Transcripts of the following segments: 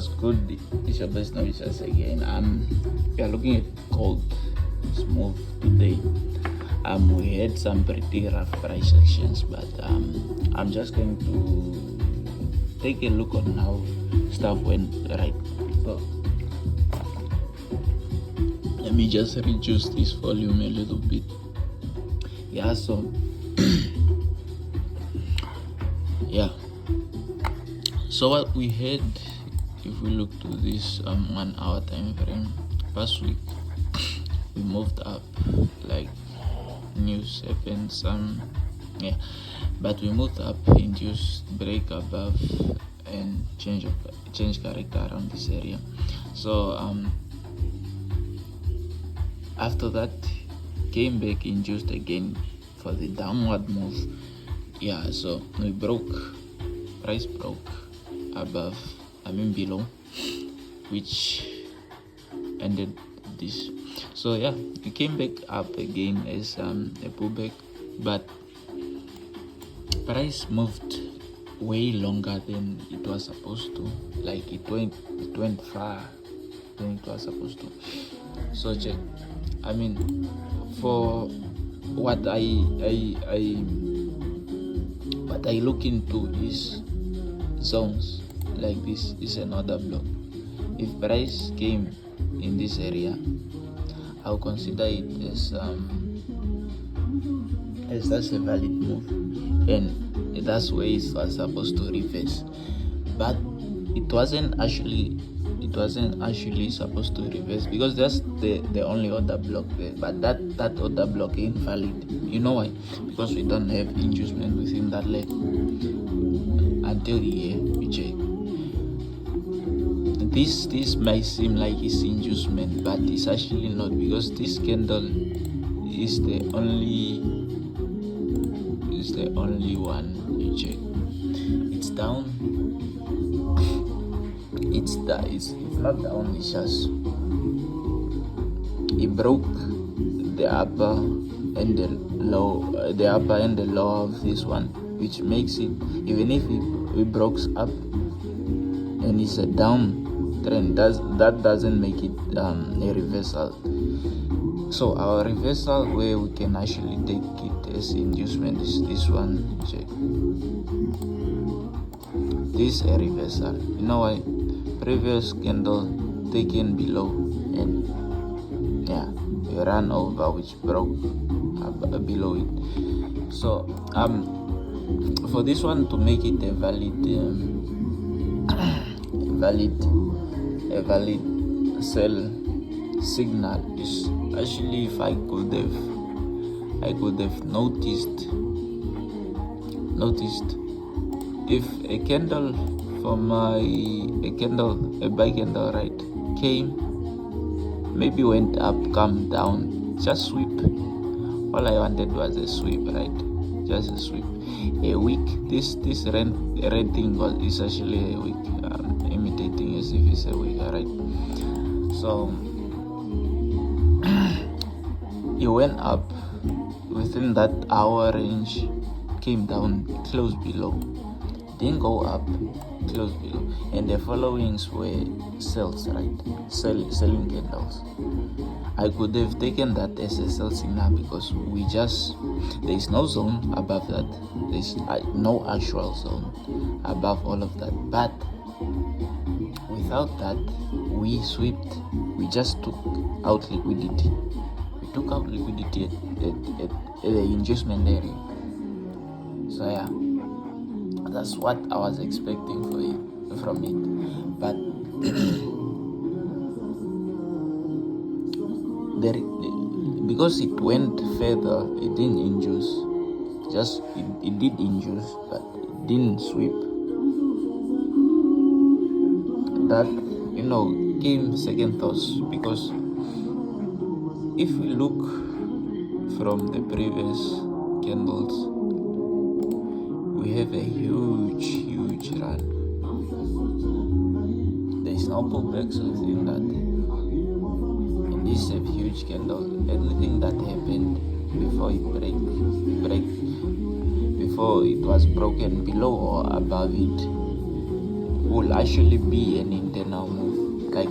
was good. It's your best Snowycharts again. We are looking at gold smooth today. We had some pretty rough price actions, but I'm just going to take a look on how stuff went right. So let me just reduce this volume a little bit. Yeah, so yeah, so what we had, if we look to this 1 hour time frame, past week we moved up like news happens, but we moved up, induced break above and change character around this area. So after that came back, induced again for the downward move. Yeah, so we price broke above, below, which ended this. So yeah, we came back up again as a pullback, but price moved way longer than it was supposed to. Like it went far than it was supposed to. So check, for what I look into is zones. Like this is another block. If price came in this area, I'll consider it as that's a valid move, and that's where it was supposed to reverse. But it wasn't actually supposed to reverse, because that's the only order block there. But that order block ain't valid. You know why? Because we don't have inducement within that leg until here we check. This might seem like it's inducement, but it's actually not, because this candle is the only one you check. It's down. It's not down, it's just it broke the upper and the low of this one, which makes it, even if it broke up and it's a down trend, that doesn't make it a reversal. So our reversal, where we can actually take it as inducement, is this one. Check, this a reversal. You know why? Previous candle taken below, and we ran over, which broke below it. So for this one to make it a valid sell signal is actually, if I could have noticed if a candle from a buy candle, right, came, maybe went up, come down, just sweep. All I wanted was a sweep, right? Just a sweep. A week, this red thing is actually a week, imitating as if it's a week, right? So it went up within that hour range, came down, closed below, didn't go up, closed below, and the followings were sells, right? Selling candles. I could have taken that as a sell signal, because there is no zone above that. There is no actual zone above all of that. But without that, we swept. We just took out liquidity. We took out liquidity at the inducement area. So yeah, that's what I was expecting from it. But because it went further, it didn't induce. Just it did induce, but it didn't sweep. That came second thoughts, because if we look from the previous candles, we have a huge run. There is no pullbacks within that. And this is a huge candle. Anything that happened before before it was broken below or above it will actually be an internal like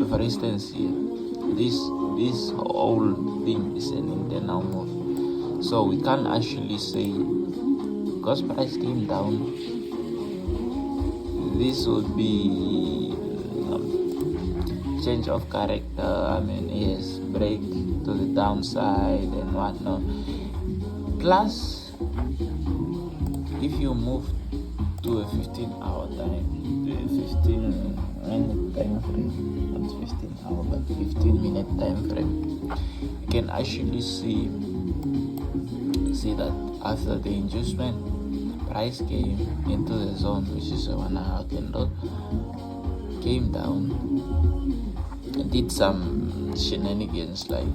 for instance here, this whole thing is an internal move, so we can't actually say because price came down, this would be change of character. Yes, break to the downside and whatnot. Plus, if you move to a 15-hour time, 15-minute time frame, not 15 hour but 15-minute time frame, you can actually see that after the inducement, price came into the zone, which is a 1 hour candle, came down and did some shenanigans like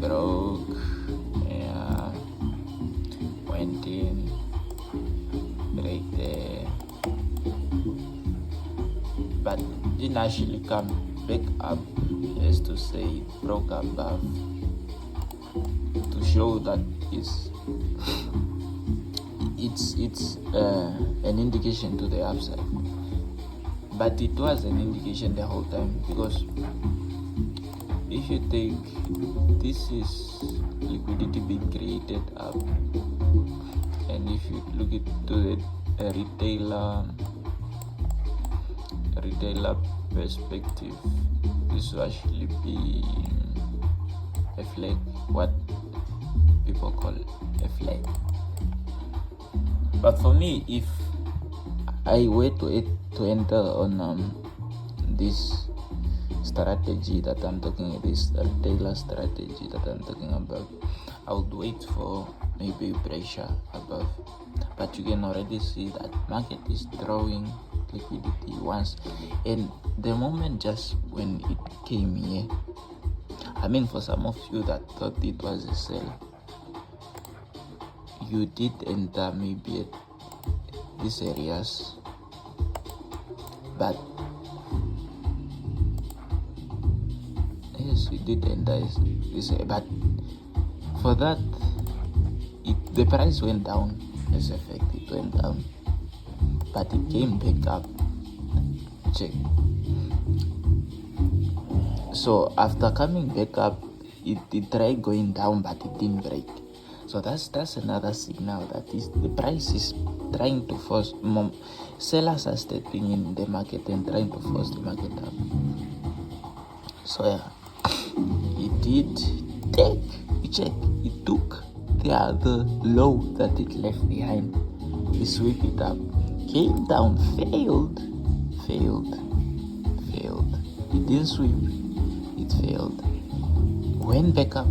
broke, went in, break there, but didn't actually come back up, as to say it broke above, to show that it's an indication to the upside. But it was an indication the whole time, because if you take, this is liquidity being created up, and if you look into the retailer perspective, this will actually be a flag, what people call a flag. But for me, if I were to enter on this strategy that I'm talking about, this retailer strategy that I'm talking about, I would wait for maybe pressure above. But you can already see that market is drawing liquidity once, and the moment just when it came here, for some of you that thought it was a sell, you did enter maybe at these areas, but yes, you did enter this, but for that, the price went down. As effect, it went down, but it came back up. Check. So after coming back up, it tried going down, but it didn't break. So that's another signal that the price is trying to force. Sellers are stepping in the market and trying to force the market up. So yeah, it did take. Check. It took the other low that it left behind. We sweep it up, came down, failed. It didn't sweep, it failed. Went back up,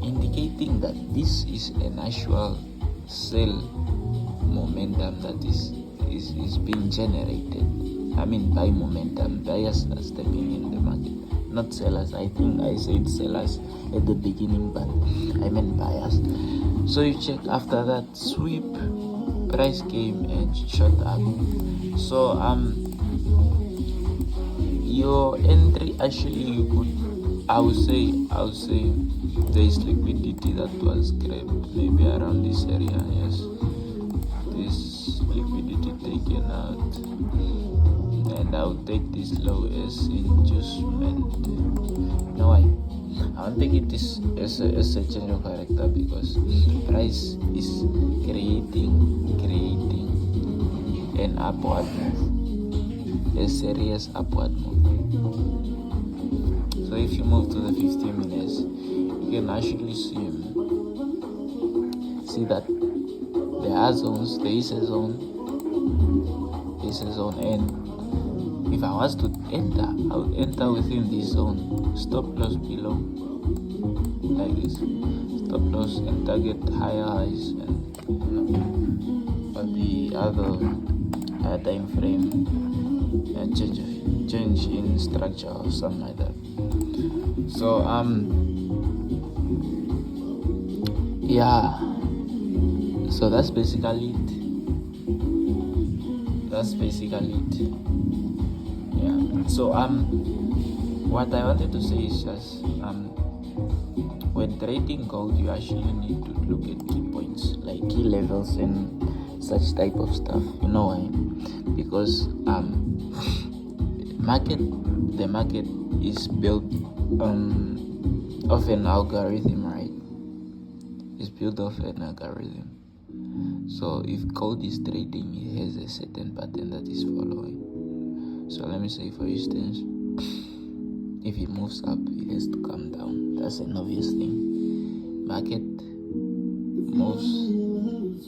indicating that this is an actual sell momentum that is being generated. By momentum, buyers are stepping in the market, not sellers. I think I said sellers at the beginning, but I meant buyers. So you check, after that sweep, price came and shot up. So your entry, actually, you could, I would say there is liquidity that was grabbed maybe around this area. Yes, this liquidity taken out, and I'll take this low as inducement. No, I won't take it as a change of character, because price is creating an upward move, a serious upward move. So if you move to the 15 minutes, you can actually see that there are zones. There is a zone, and if I was to enter, I would enter within this zone. Stop loss below, like this. Stop loss and target higher highs, and for the other time frame, change in structure or something like that. So yeah. So that's basically it. Yeah. So what I wanted to say is just when trading gold, you actually need to look at key points, like key levels and such type of stuff. You know why? Because the market is built of an algorithm, right? It's built of an algorithm. So if gold is trading, it has a certain pattern that is following. So let me say, for instance, if it moves up, it has to come down. That's an obvious thing. Market moves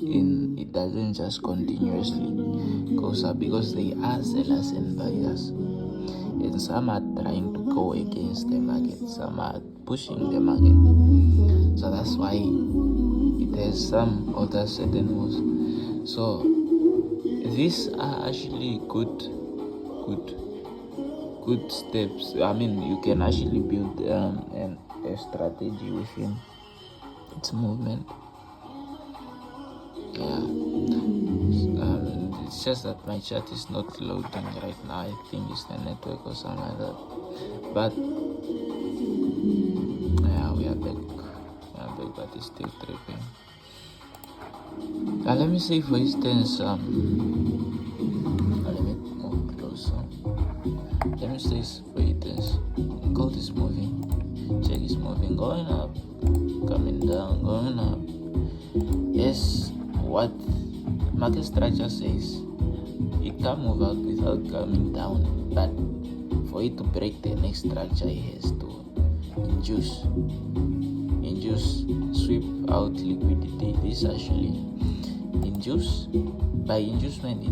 in, it doesn't just continuously goes up, because they are sellers and buyers, and some are trying to go against the market, some are pushing the market. So that's why it has some other certain moves. So these are actually good steps. I mean, you can actually build a strategy within its movement. Yeah. It's just that my chat is not loading right now. I think it's the network or something like that. But yeah, we are back, but it's still tripping. Now let me say, for instance, let me move closer. Let me say, for instance, gold is moving, check is moving, going up, coming down, going up. Yes, what market structure says, it can move up without coming down, but for it to break the next structure, it has to induce, sweep out liquidity. This actually induce. By inducement,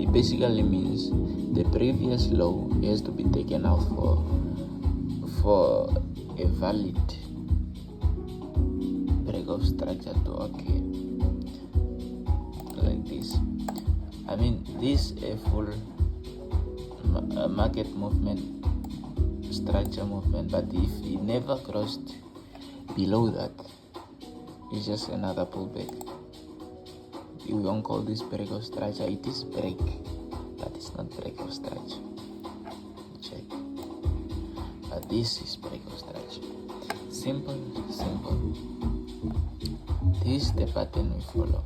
it basically means the previous low has to be taken out for a valid break of structure to occur, like this. I mean, this a full market movement, structure movement, but if it never crossed below that, it's just another pullback. We won't call this break of structure. It is break, but it's not break of structure. Check. But this is break of structure. Simple. This is the pattern we follow,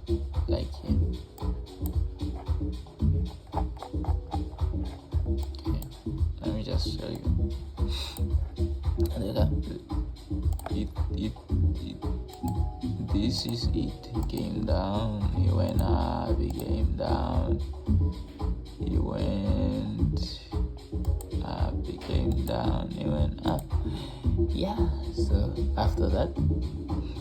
like here. Okay, let me just show you. This is it. Came down, it went up, it came down, it went up, it came down, it went up. Yeah, so after that,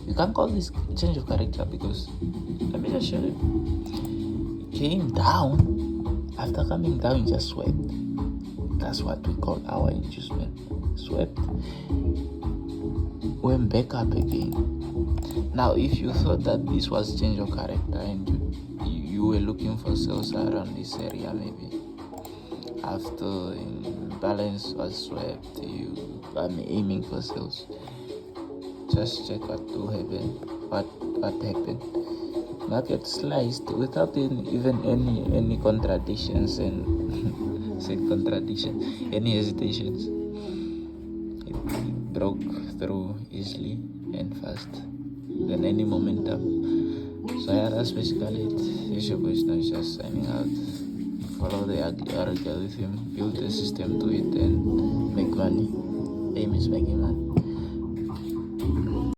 you can't call this change of character, because let me just show you. It came down, after coming down, it just swept. That's what we call our inducement. Swept, went back up again. Now, if you thought that this was change of character and you were looking for sales around this area, maybe after balance was swept, you are aiming for sales. Just check what happened. Market sliced without even any contradictions and any hesitations. It broke through easily and fast than any momentum. So yeah, that's basically it. It's your boy Snowycharts signing out. Follow the algorithm, build the system to it, and make money. Aim is making money.